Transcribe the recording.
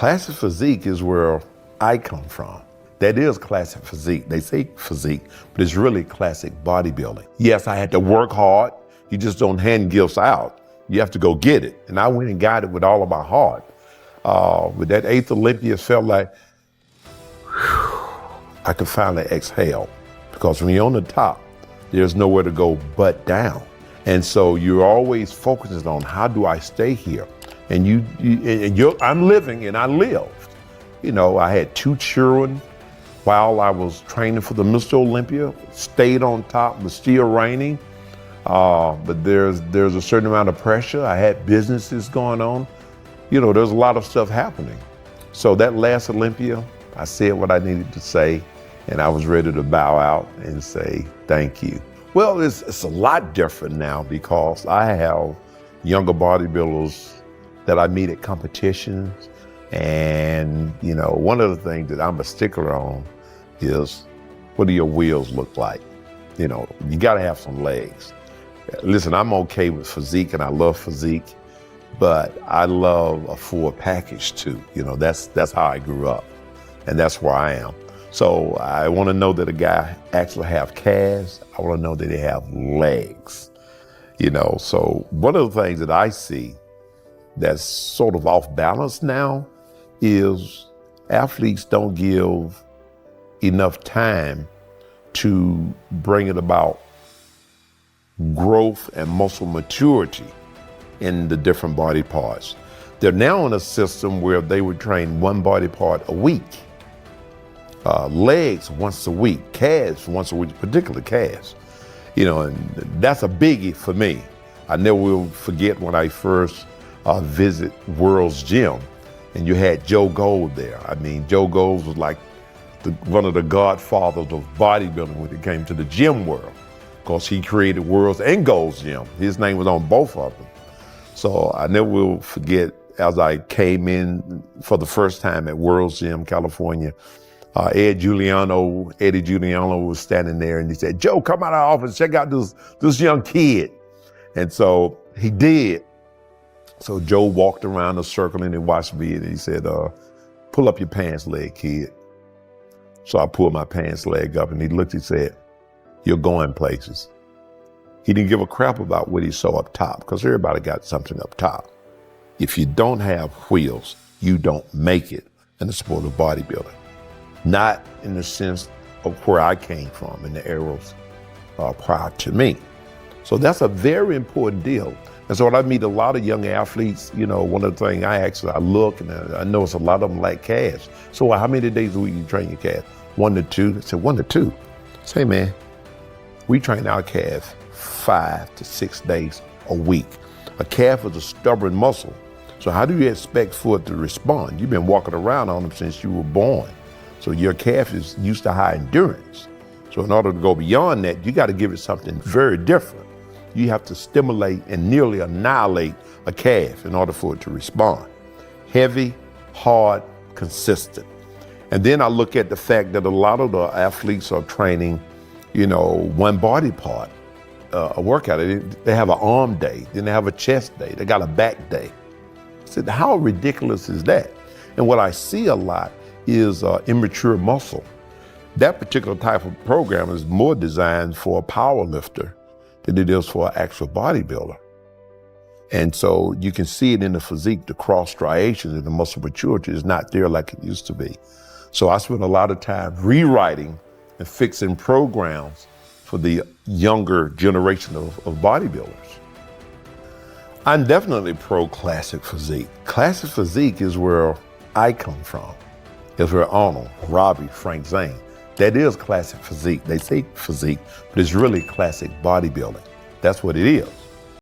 Classic physique is where I come from. That is classic physique. They say physique, but it's really classic bodybuilding. Yes, I had to work hard. You just don't hand gifts out. You have to go get it. And I went and got it with all of my heart. With that 8th Olympia, it felt like I could finally exhale. Because when you're on the top, there's nowhere to go but down. And so you're always focusing on how do I stay here? And I'm living and I lived. You know, I had 2 children while I was training for the Mr. Olympia, stayed on top, was still raining. But there's a certain amount of pressure. I had businesses going on. You know, there's a lot of stuff happening. So that last Olympia, I said what I needed to say, and I was ready to bow out and say, thank you. Well, it's a lot different now because I have younger bodybuilders that I meet at competitions. And, you know, one of the things that I'm a stickler on is, what do your wheels look like? You know, you gotta have some legs. Listen, I'm okay with physique and I love physique, but I love a full package too. You know, that's how I grew up and that's where I am. So I wanna know that a guy actually have calves. I wanna know that they have legs. You know, so one of the things that I see that's sort of off balance now is athletes don't give enough time to bring it about growth and muscle maturity in the different body parts. They're now in a system where they would train one body part a week. Legs once a week, calves once a week, particularly calves. You know, and that's a biggie for me. I never will forget when I first visit World's Gym and you had Joe Gold there. I mean, Joe Gold was like one of the godfathers of bodybuilding when it came to the gym world. Of course, he created World's and Gold's Gym. His name was on both of them. So I never will forget as I came in for the first time at World's Gym, California, Eddie Giuliano was standing there and he said, Joe, come out of our office, check out this young kid. And so he did. So Joe walked around the circle and he watched me and he said, pull up your pants leg, kid. So I pulled my pants leg up and he looked and said, you're going places. He didn't give a crap about what he saw up top because everybody got something up top. If you don't have wheels, you don't make it in the sport of bodybuilding. Not in the sense of where I came from in the eras prior to me. So that's a very important deal. And so when I meet a lot of young athletes, you know, one of the things I look and I notice a lot of them like calves. So how many days a week you train your calves? 1 to 2? I said 1 to 2. Say, man, we train our calves 5 to 6 days a week. A calf is a stubborn muscle. So how do you expect for it to respond? You've been walking around on them since you were born. So your calf is used to high endurance. So in order to go beyond that, you got to give it something very different. You have to stimulate and nearly annihilate a calf in order for it to respond. Heavy, hard, consistent. And then I look at the fact that a lot of the athletes are training, you know, one body part, a workout. They have an arm day, then they have a chest day, they got a back day. I said, how ridiculous is that? And what I see a lot is immature muscle. That particular type of program is more designed for a power lifter than it is for an actual bodybuilder. And so you can see it in the physique, the cross striations and the muscle maturity is not there like it used to be. So I spent a lot of time rewriting and fixing programs for the younger generation of bodybuilders. I'm definitely pro classic physique. Classic physique is where I come from. It's where Arnold, Robbie, Frank Zane. That is classic physique. They say physique, but it's really classic bodybuilding. That's what it is.